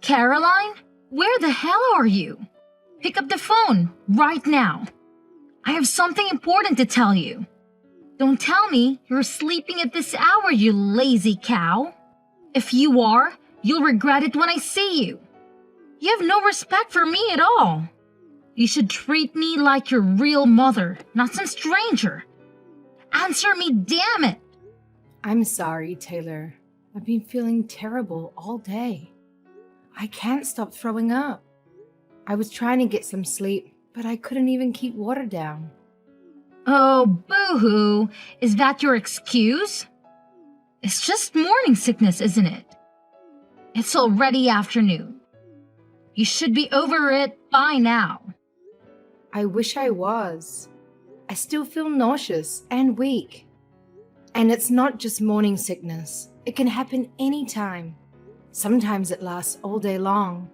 Caroline? Where the hell are you? Pick up the phone right now. I have something important to tell you. Don't tell me you're sleeping at this hour, you lazy cow. If you are, you'll regret it when I see you. You have no respect for me at all. You should treat me like your real mother, not some stranger. Answer me, damn it! I'm sorry, Taylor. I've been feeling terrible all day. I can't stop throwing up. I was trying to get some sleep, but I couldn't even keep water down. Oh, boo-hoo. Is that your excuse? It's just morning sickness, isn't it? It's already afternoon. You should be over it by now. I wish I was. I still feel nauseous and weak. And it's not just morning sickness. It can happen anytime. Sometimes it lasts all day long.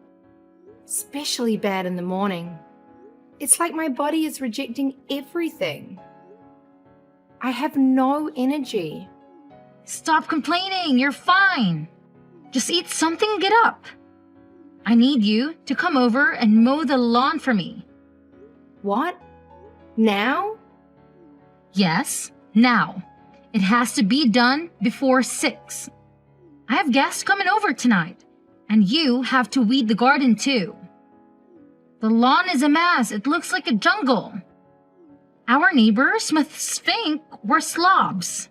Especially bad in the morning. It's like my body is rejecting everything. I have no energy. Stop complaining, you're fine. Just eat something and get up. I need you to come over and mow the lawn for me. What? Now? Yes, now. It has to be done before 6. I have guests coming over tonight, and you have to weed the garden too. The lawn is a mess. It looks like a jungle. Our neighbors must think we're slobs.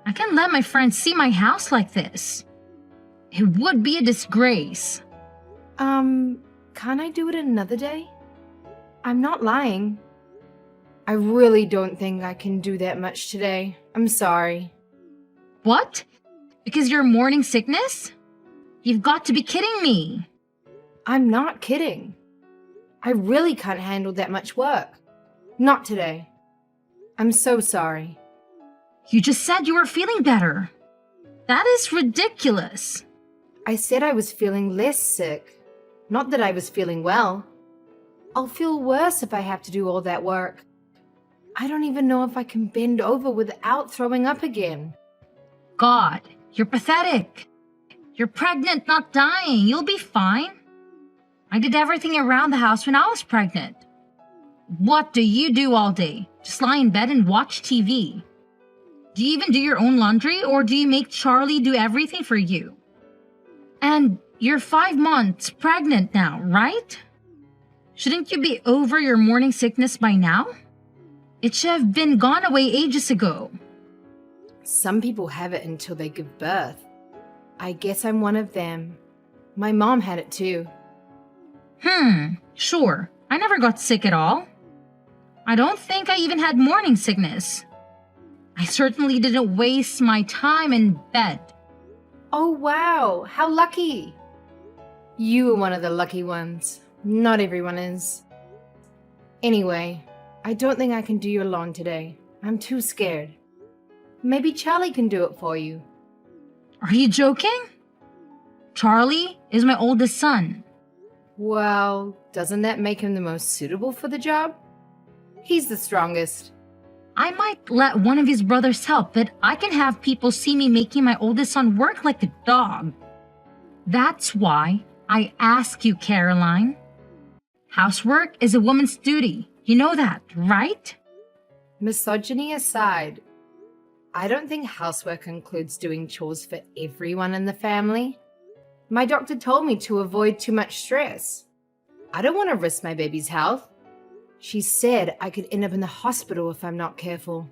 I can't let my friends see my house like this. It would be a disgrace. Can't I do it another day? I'm not lying. I really don't think I can do that much today. I'm sorry. What? Because you're morning sickness? You've got to be kidding me. I'm not kidding. I really can't handle that much work. Not today. I'm so sorry. You just said you were feeling better. That is ridiculous. I said I was feeling less sick. Not that I was feeling well. I'll feel worse if I have to do all that work. I don't even know if I can bend over without throwing up again. God, you're pathetic. You're pregnant, not dying. You'll be fine. I did everything around the house when I was pregnant. What do you do all day? Just lie in bed and watch TV. Do you even do your own laundry, or do you make Charlie do everything for you? And you're 5 months pregnant now, right? Shouldn't you be over your morning sickness by now? It should have been gone away ages ago. Some people have it until they give birth. I guess I'm one of them. My mom had it too. Sure. I never got sick at all. I don't think I even had morning sickness. I certainly didn't waste my time in bed. Oh wow, how lucky. You were one of the lucky ones. Not everyone is. Anyway, I don't think I can do your lawn today. I'm too scared. Maybe Charlie can do it for you. Are you joking? Charlie is my oldest son. Well, doesn't that make him the most suitable for the job? He's the strongest. I might let one of his brothers help, but I can have people see me making my oldest son work like a dog. That's why I ask you, Caroline. Housework is a woman's duty. You know that, right? Misogyny aside, I don't think housework includes doing chores for everyone in the family. My doctor told me to avoid too much stress. I don't want to risk my baby's health. She said I could end up in the hospital if I'm not careful.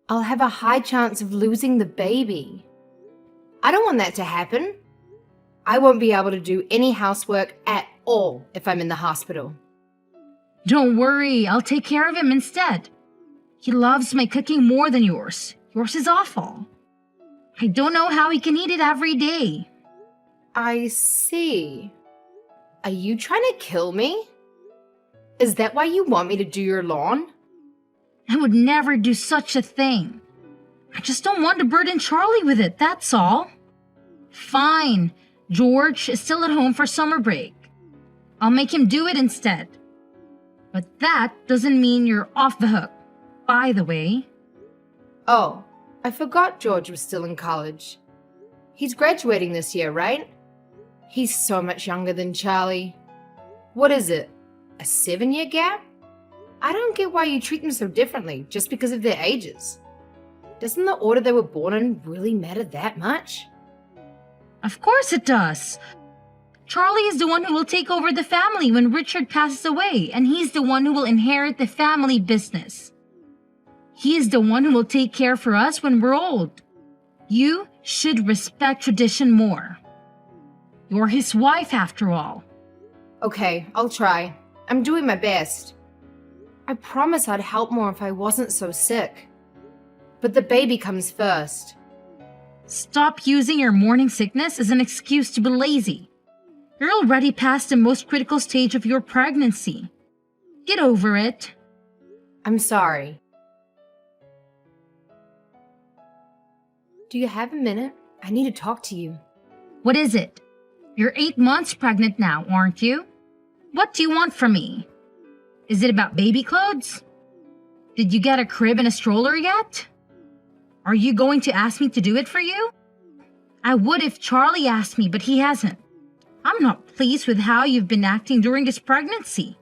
I'll have a high chance of losing the baby. I don't want that to happen. I won't be able to do any housework at all if I'm in the hospital. Don't worry, I'll take care of him instead. He loves my cooking more than yours. Yours is awful. I don't know how he can eat it every day. I see. Are you trying to kill me? Is that why you want me to do your lawn? I would never do such a thing. I just don't want to burden Charlie with it, that's all. Fine, George is still at home for summer break. I'll make him do it instead. But that doesn't mean you're off the hook, by the way. Oh, I forgot George was still in college. He's graduating this year, right? He's so much younger than Charlie. What is it? A 7-year gap? I don't get why you treat them so differently just because of their ages. Doesn't the order they were born in really matter that much? Of course it does. Charlie is the one who will take over the family when Richard passes away, and he's the one who will inherit the family business. He is the one who will take care for us when we're old. You should respect tradition more. You're his wife, after all. Okay, I'll try. I'm doing my best. I promise I'd help more if I wasn't so sick. But the baby comes first. Stop using your morning sickness as an excuse to be lazy. You're already past the most critical stage of your pregnancy. Get over it. I'm sorry. Do you have a minute? I need to talk to you. What is it? You're 8 months pregnant now, aren't you? What do you want from me? Is it about baby clothes? Did you get a crib and a stroller yet? Are you going to ask me to do it for you? I would if Charlie asked me, but he hasn't. I'm not pleased with how you've been acting during this pregnancy.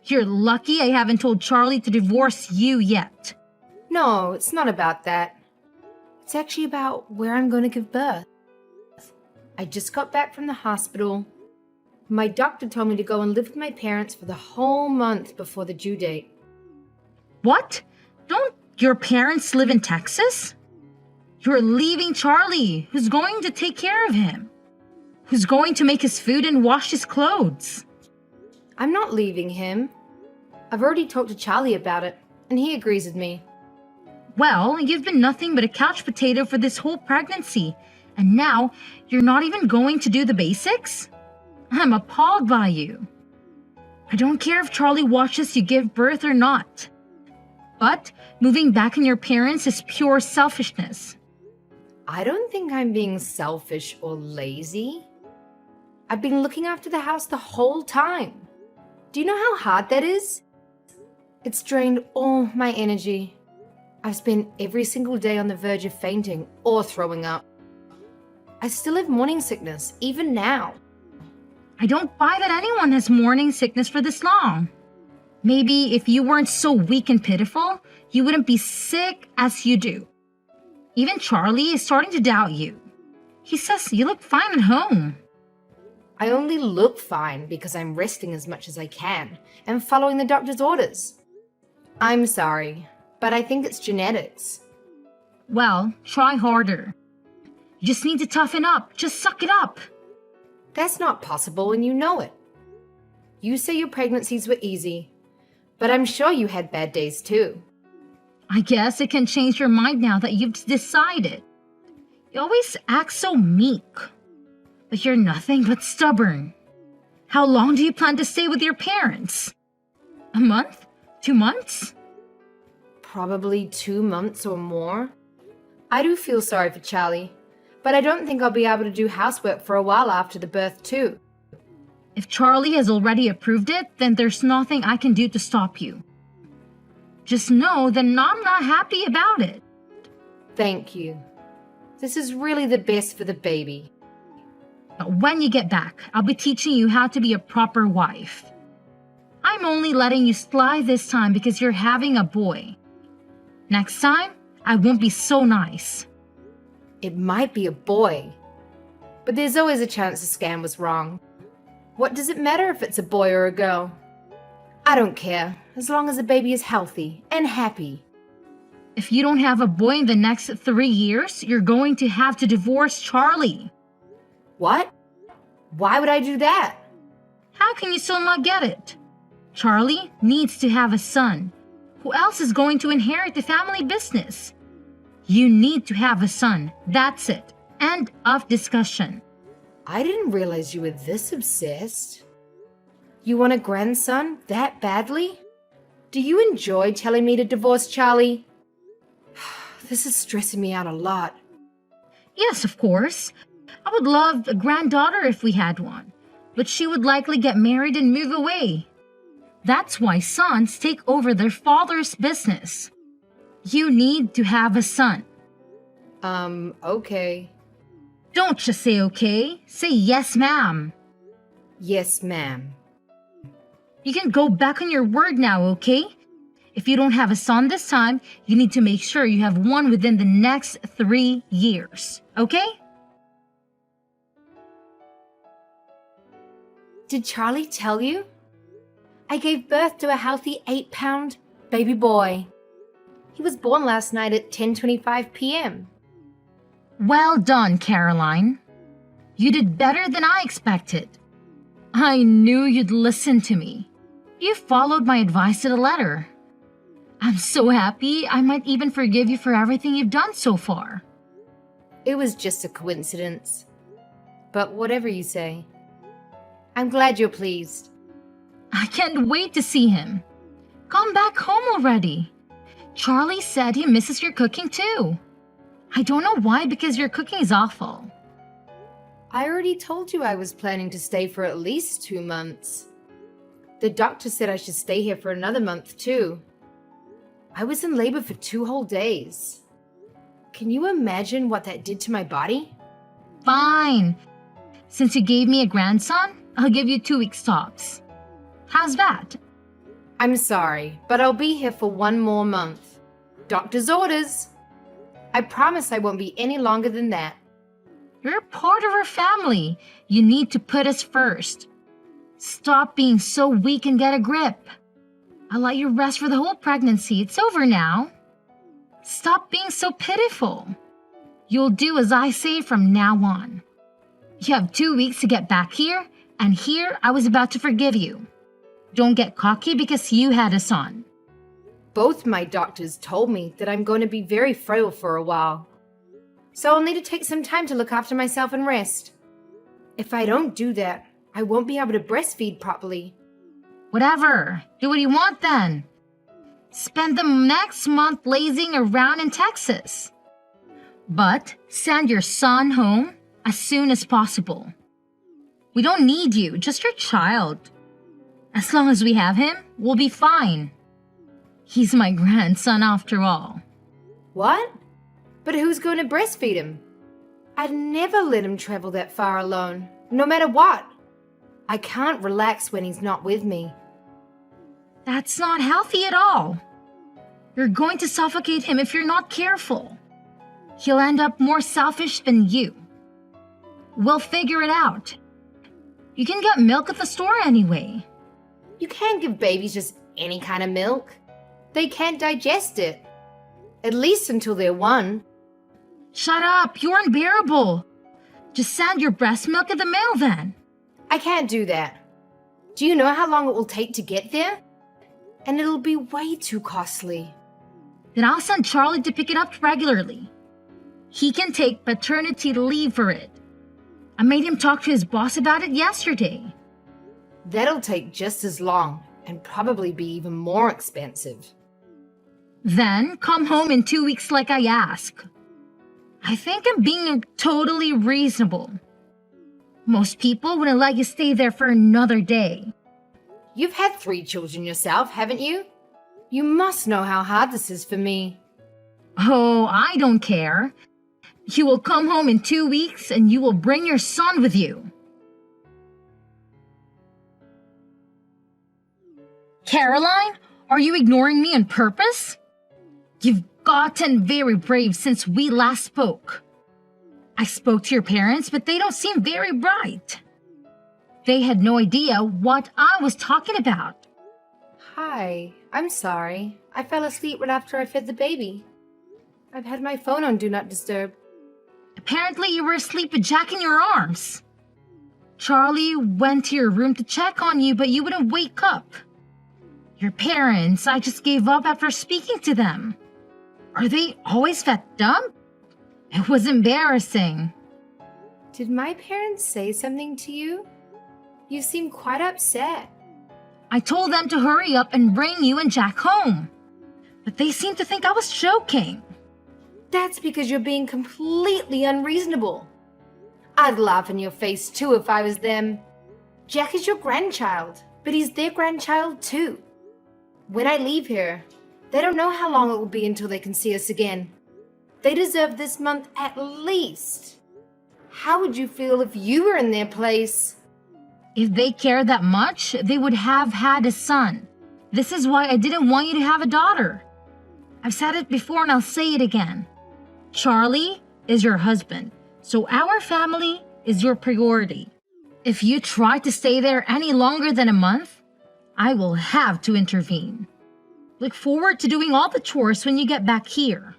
You're lucky I haven't told Charlie to divorce you yet. No, it's not about that. It's actually about where I'm going to give birth. I just got back from the hospital. My doctor told me to go and live with my parents for the whole month before the due date. What? Don't your parents live in Texas? You're leaving Charlie, who's going to take care of him, who's going to make his food and wash his clothes. I'm not leaving him. I've already talked to Charlie about it, and he agrees with me. Well, you've been nothing but a couch potato for this whole pregnancy, and now you're not even going to do the basics? I'm appalled by you. I don't care if Charlie watches you give birth or not. But moving back on your parents is pure selfishness. I don't think I'm being selfish or lazy. I've been looking after the house the whole time. Do you know how hard that is? It's drained all my energy. I've spent every single day on the verge of fainting or throwing up. I still have morning sickness, even now. I don't buy that anyone has morning sickness for this long. Maybe if you weren't so weak and pitiful, you wouldn't be sick as you do. Even Charlie is starting to doubt you. He says you look fine at home. I only look fine because I'm resting as much as I can and following the doctor's orders. I'm sorry, but I think it's genetics. Well, try harder. You just need to toughen up. Just suck it up. That's not possible and you know it. You say your pregnancies were easy, but I'm sure you had bad days too. I guess it can change your mind now that you've decided. You always act so meek, but you're nothing but stubborn. How long do you plan to stay with your parents? A month? 2 months? Probably 2 months or more. I do feel sorry for Charlie, but I don't think I'll be able to do housework for a while after the birth too. If Charlie has already approved it, then there's nothing I can do to stop you. Just know that I'm not happy about it. Thank you. This is really the best for the baby. But when you get back, I'll be teaching you how to be a proper wife. I'm only letting you slide this time because you're having a boy. Next time, I won't be so nice. It might be a boy, but there's always a chance the scan was wrong. What does it matter if it's a boy or a girl? I don't care, as long as the baby is healthy and happy. If you don't have a boy in the next 3 years, you're going to have to divorce Charlie. What? Why would I do that? How can you still not get it? Charlie needs to have a son. Who else is going to inherit the family business? You need to have a son. That's it. End of discussion. I didn't realize you were this obsessed. You want a grandson that badly? Do you enjoy telling me to divorce Charlie? This is stressing me out a lot. Yes, of course. I would love a granddaughter if we had one, but she would likely get married and move away. That's why sons take over their father's business. You need to have a son. Okay. Don't just say okay. Say yes, ma'am. Yes, ma'am. You can go back on your word now, okay? If you don't have a son this time, you need to make sure you have one within the next 3 years, okay? Did Charlie tell you? I gave birth to a healthy 8-pound baby boy. He was born last night at 10:25 p.m. Well done, Caroline. You did better than I expected. I knew you'd listen to me. You followed my advice to the letter. I'm so happy I might even forgive you for everything you've done so far. It was just a coincidence. But whatever you say. I'm glad you're pleased. I can't wait to see him. Come back home already. Charlie said he misses your cooking too. I don't know why, because your cooking is awful. I already told you I was planning to stay for at least 2 months. The doctor said I should stay here for another month too. I was in labor for 2 whole days. Can you imagine what that did to my body? Fine. Since you gave me a grandson, I'll give you 2 weeks tops. How's that? I'm sorry, but I'll be here for 1 more month. Doctor's orders. I promise I won't be any longer than that. You're part of our family. You need to put us first. Stop being so weak and get a grip. I'll let you rest for the whole pregnancy. It's over now. Stop being so pitiful. You'll do as I say from now on. You have 2 weeks to get back here, and here I was about to forgive you. Don't get cocky because you had a son. Both my doctors told me that I'm going to be very frail for a while. So I'll need to take some time to look after myself and rest. If I don't do that, I won't be able to breastfeed properly. Whatever. Do what you want then. Spend the next month lazing around in Texas. But send your son home as soon as possible. We don't need you, just your child. As long as we have him, we'll be fine. He's my grandson after all. What? But who's going to breastfeed him? I'd never let him travel that far alone, no matter what. I can't relax when he's not with me. That's not healthy at all. You're going to suffocate him if you're not careful. He'll end up more selfish than you. We'll figure it out. You can get milk at the store anyway. You can't give babies just any kind of milk. They can't digest it. At least until they're 1. Shut up, you're unbearable. Just send your breast milk in the mail then. I can't do that. Do you know how long it will take to get there? And it'll be way too costly. Then I'll send Charlie to pick it up regularly. He can take paternity leave for it. I made him talk to his boss about it yesterday. That'll take just as long and probably be even more expensive. Then come home in 2 weeks like I ask. I think I'm being totally reasonable. Most people wouldn't let you stay there for another day. You've had 3 children yourself, haven't you? You must know how hard this is for me. Oh, I don't care. You will come home in 2 weeks and you will bring your son with you. Caroline, are you ignoring me on purpose? You've gotten very brave since we last spoke. I spoke to your parents, but they don't seem very bright. They had no idea what I was talking about. Hi, I'm sorry. I fell asleep right after I fed the baby. I've had my phone on Do Not Disturb. Apparently you were asleep with Jack in your arms. Charlie went to your room to check on you, but you wouldn't wake up. Your parents, I just gave up after speaking to them. Are they always that dumb? It was embarrassing. Did my parents say something to you? You seem quite upset. I told them to hurry up and bring you and Jack home. But they seemed to think I was joking. That's because you're being completely unreasonable. I'd laugh in your face too if I was them. Jack is your grandchild, but he's their grandchild too. When I leave here, they don't know how long it will be until they can see us again. They deserve this month at least. How would you feel if you were in their place? If they cared that much, they would have had a son. This is why I didn't want you to have a daughter. I've said it before and I'll say it again. Charlie is your husband, so our family is your priority. If you try to stay there any longer than a month, I will have to intervene. Look forward to doing all the chores when you get back here.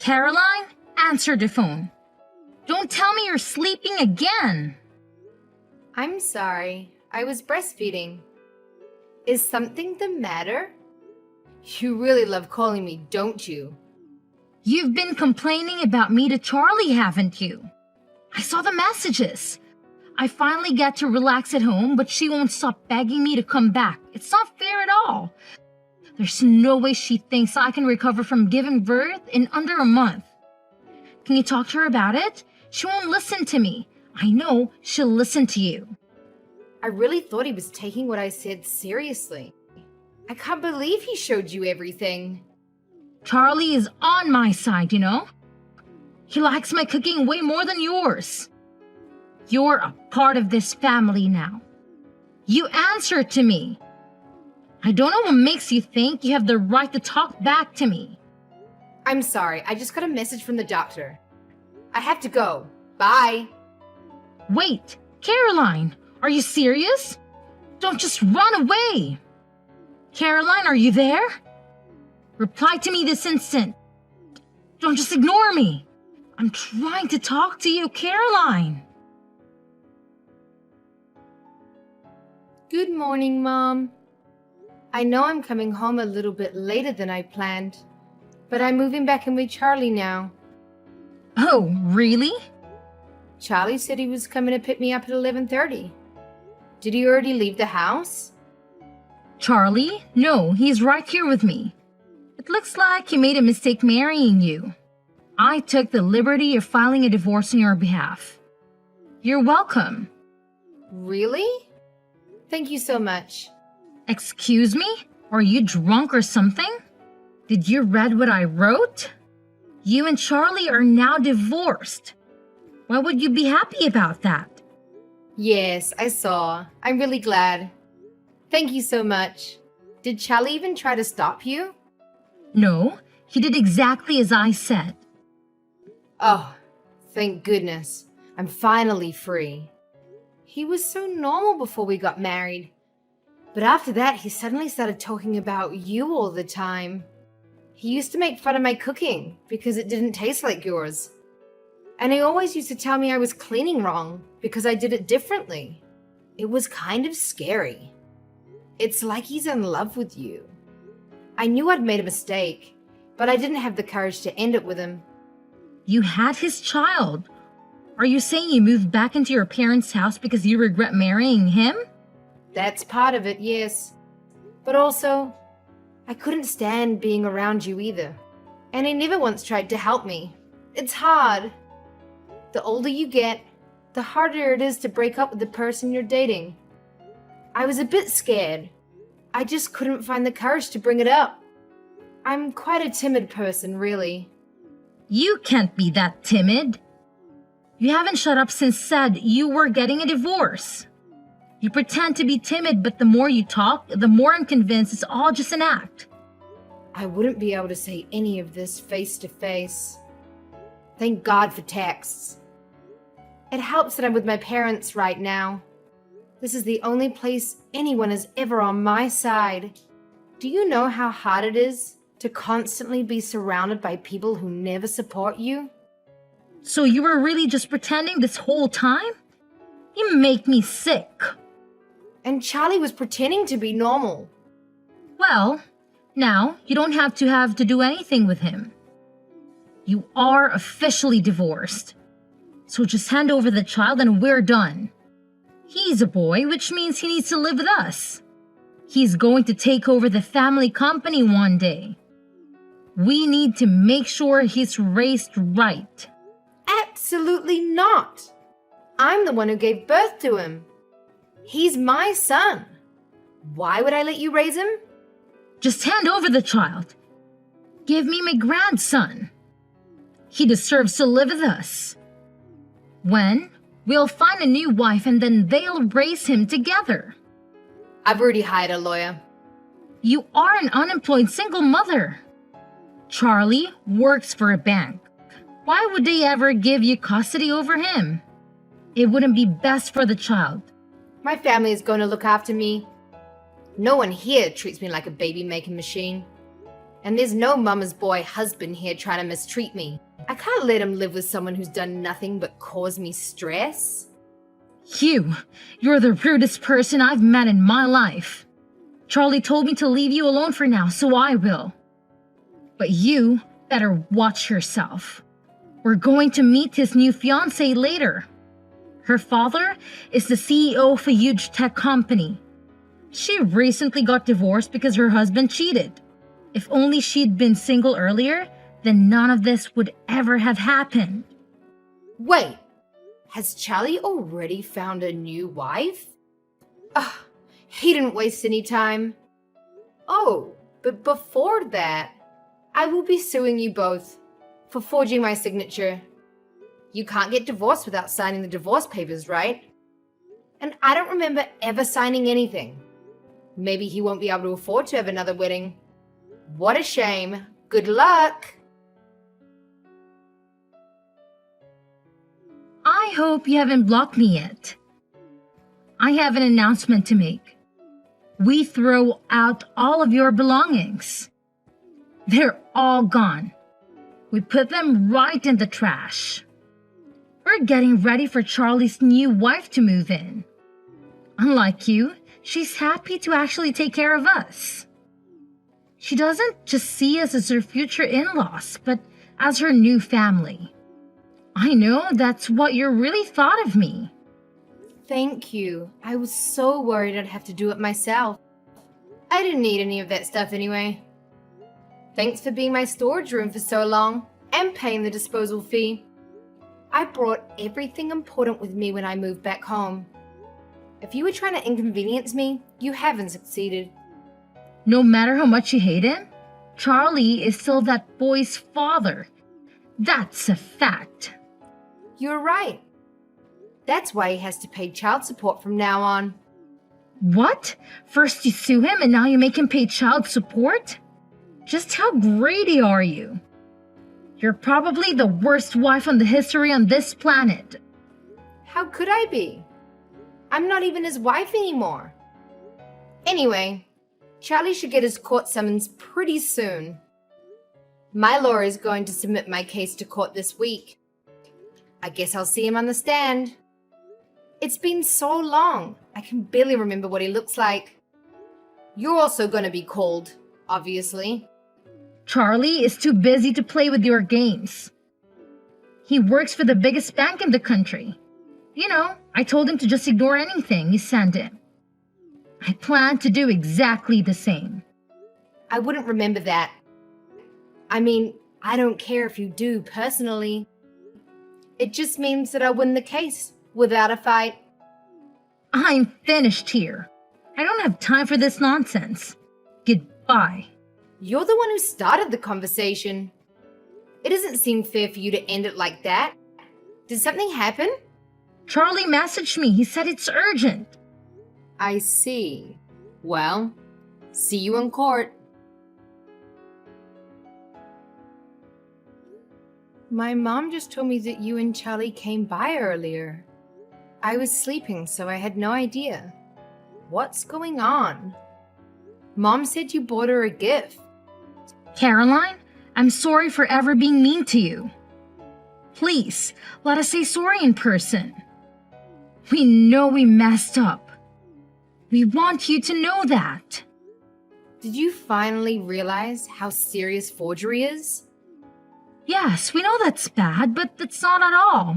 Caroline, answer the phone. Don't tell me you're sleeping again. I'm sorry. I was breastfeeding. Is something the matter? You really love calling me, don't you? You've been complaining about me to Charlie, haven't you? I saw the messages. I finally get to relax at home, but she won't stop begging me to come back. It's not fair at all. There's no way she thinks I can recover from giving birth in under a month. Can you talk to her about it? She won't listen to me. I know she'll listen to you. I really thought he was taking what I said seriously. I can't believe he showed you everything. Charlie is on my side, you know? He likes my cooking way more than yours. You're a part of this family now. You answer to me. I don't know what makes you think you have the right to talk back to me. I'm sorry, I just got a message from the doctor. I have to go. Bye. Wait, Caroline, are you serious? Don't just run away. Caroline, are you there? Reply to me this instant. Don't just ignore me. I'm trying to talk to you, Caroline. Good morning, Mom. I know I'm coming home a little bit later than I planned, but I'm moving back in with Charlie now. Oh, really? Charlie said he was coming to pick me up at 11:30. Did he already leave the house? Charlie? No, he's right here with me. It looks like he made a mistake marrying you. I took the liberty of filing a divorce on your behalf. You're welcome. Really? Thank you so much. Excuse me? Are you drunk or something? Did you read what I wrote? You and Charlie are now divorced. Why would you be happy about that? Yes, I saw. I'm really glad. Thank you so much. Did Charlie even try to stop you? No, he did exactly as I said. Oh, thank goodness. I'm finally free. He was so normal before we got married. But after that, he suddenly started talking about you all the time. He used to make fun of my cooking because it didn't taste like yours. And he always used to tell me I was cleaning wrong because I did it differently. It was kind of scary. It's like he's in love with you. I knew I'd made a mistake, but I didn't have the courage to end it with him. You had his child. Are you saying you moved back into your parents' house because you regret marrying him? That's part of it, yes. But also, I couldn't stand being around you either. And he never once tried to help me. It's hard. The older you get, the harder it is to break up with the person you're dating. I was a bit scared. I just couldn't find the courage to bring it up. I'm quite a timid person, really. You can't be that timid. You haven't shut up since said you were getting a divorce. You pretend to be timid, but the more you talk, the more I'm convinced it's all just an act. I wouldn't be able to say any of this face to face. Thank God for texts. It helps that I'm with my parents right now. This is the only place anyone is ever on my side. Do you know how hard it is to constantly be surrounded by people who never support you? So you were really just pretending this whole time? You make me sick. And Charlie was pretending to be normal. Well, now you don't have to do anything with him. You are officially divorced. So just hand over the child and we're done. He's a boy, which means he needs to live with us. He's going to take over the family company one day. We need to make sure he's raised right. Absolutely not. I'm the one who gave birth to him. He's my son. Why would I let you raise him? Just hand over the child. Give me my grandson. He deserves to live with us. When? We'll find a new wife and then they'll raise him together. I've already hired a lawyer. You are an unemployed single mother. Charlie works for a bank. Why would they ever give you custody over him? It wouldn't be best for the child. My family is going to look after me. No one here treats me like a baby-making machine. And there's no mama's boy husband here trying to mistreat me. I can't let him live with someone who's done nothing but cause me stress. You're the rudest person I've met in my life. Charlie told me to leave you alone for now, so I will. But you better watch yourself. We're going to meet his new fiancée later. Her father is the CEO of a huge tech company. She recently got divorced because her husband cheated. If only she'd been single earlier, then none of this would ever have happened. Wait, has Charlie already found a new wife? Ugh, he didn't waste any time. Oh, but before that, I will be suing you both for forging my signature. You can't get divorced without signing the divorce papers, right? And I don't remember ever signing anything. Maybe he won't be able to afford to have another wedding. What a shame. Good luck. I hope you haven't blocked me yet. I have an announcement to make. We throw out all of your belongings. They're all gone. We put them right in the trash. We're getting ready for Charlie's new wife to move in. Unlike you, she's happy to actually take care of us. She doesn't just see us as her future in-laws, but as her new family. I know that's what you really thought of me. Thank you. I was so worried I'd have to do it myself. I didn't need any of that stuff anyway. Thanks for being my storage room for so long and paying the disposal fee. I brought everything important with me when I moved back home. If you were trying to inconvenience me, you haven't succeeded. No matter how much you hate him, Charlie is still that boy's father. That's a fact. You're right. That's why he has to pay child support from now on. What? First you sue him and now you make him pay child support? Just how greedy are you? You're probably the worst wife in the history on this planet. How could I be? I'm not even his wife anymore. Anyway, Charlie should get his court summons pretty soon. My lawyer is going to submit my case to court this week. I guess I'll see him on the stand. It's been so long, I can barely remember what he looks like. You're also going to be called, obviously. Charlie is too busy to play with your games. He works for the biggest bank in the country. You know, I told him to just ignore anything you send him. I plan to do exactly the same. I wouldn't remember that. I mean, I don't care if you do personally. It just means that I win the case without a fight. I'm finished here. I don't have time for this nonsense. Goodbye. You're the one who started the conversation. It doesn't seem fair for you to end it like that. Did something happen? Charlie messaged me. He said it's urgent. I see. Well, see you in court. My mom just told me that you and Charlie came by earlier. I was sleeping, so I had no idea. What's going on? Mom said you bought her a gift. Caroline, I'm sorry for ever being mean to you. Please, let us say sorry in person. We know we messed up. We want you to know that. Did you finally realize how serious forgery is? Yes, we know that's bad, but that's not at all.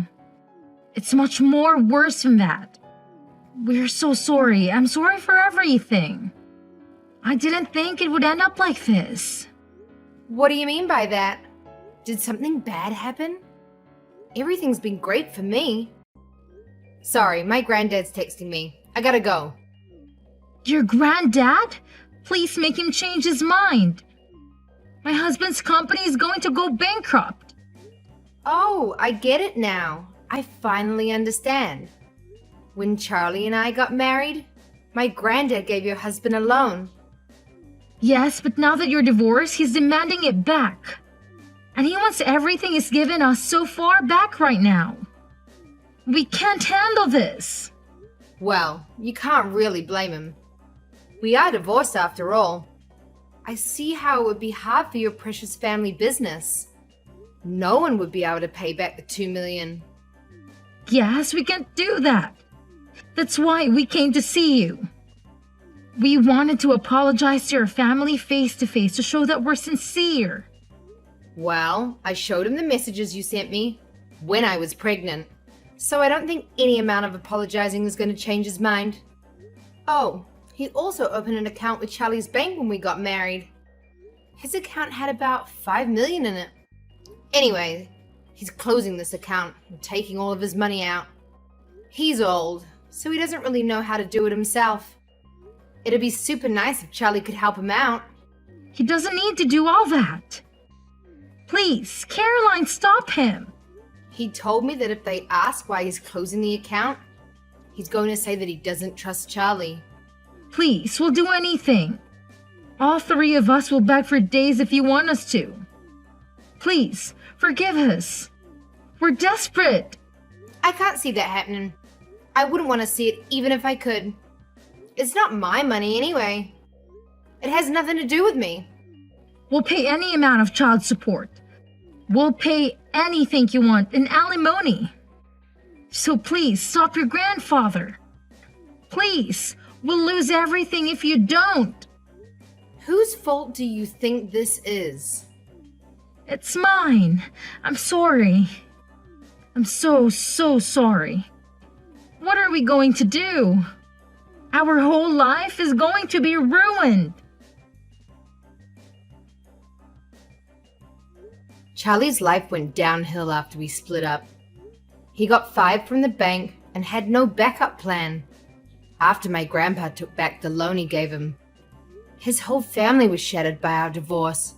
It's much more worse than that. We're so sorry. I'm sorry for everything. I didn't think it would end up like this. What do you mean by that? Did something bad happen? Everything's been great for me. Sorry, my granddad's texting me. I gotta go. Your granddad? Please make him change his mind. My husband's company is going to go bankrupt. Oh, I get it now. I finally understand. When Charlie and I got married, my granddad gave your husband a loan. Yes, but now that you're divorced, he's demanding it back. And he wants everything he's given us so far back right now. We can't handle this. Well, you can't really blame him. We are divorced after all. I see how it would be hard for your precious family business. No one would be able to pay back the $2 million. Yes, we can't do that. That's why we came to see you. We wanted to apologize to your family face to face to show that we're sincere. Well, I showed him the messages you sent me when I was pregnant. So I don't think any amount of apologizing is going to change his mind. Oh, he also opened an account with Charlie's bank when we got married. His account had about $5 million in it. Anyway, he's closing this account and taking all of his money out. He's old, so he doesn't really know how to do it himself. It'd be super nice if Charlie could help him out. He doesn't need to do all that. Please, Caroline, stop him. He told me that if they ask why he's closing the account, he's going to say that he doesn't trust Charlie. Please, we'll do anything. All three of us will beg for days if you want us to. Please, forgive us. We're desperate. I can't see that happening. I wouldn't want to see it even if I could. It's not my money anyway. It has nothing to do with me. We'll pay any amount of child support. We'll pay anything you want in alimony. So please, stop your grandfather. Please, we'll lose everything if you don't. Whose fault do you think this is? It's mine. I'm sorry. I'm so sorry. What are we going to do? Our whole life is going to be ruined. Charlie's life went downhill after we split up. He got fired from the bank and had no backup plan after my grandpa took back the loan he gave him. His whole family was shattered by our divorce,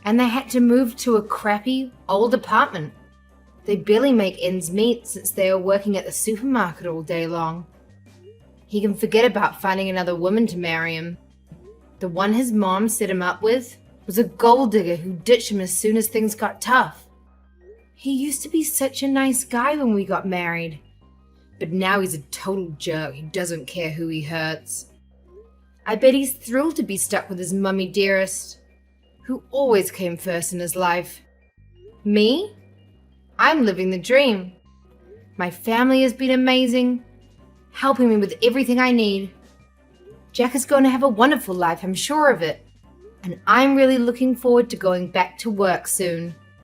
and they had to move to a crappy, old apartment. They barely make ends meet since they are working at the supermarket all day long. He can forget about finding another woman to marry him. The one his mom set him up with was a gold digger who ditched him as soon as things got tough. He used to be such a nice guy when we got married, but now he's a total jerk who doesn't care who he hurts. I bet he's thrilled to be stuck with his mummy dearest, who always came first in his life. Me? I'm living the dream. My family has been amazing, helping me with everything I need. Jack is going to have a wonderful life, I'm sure of it. And I'm really looking forward to going back to work soon.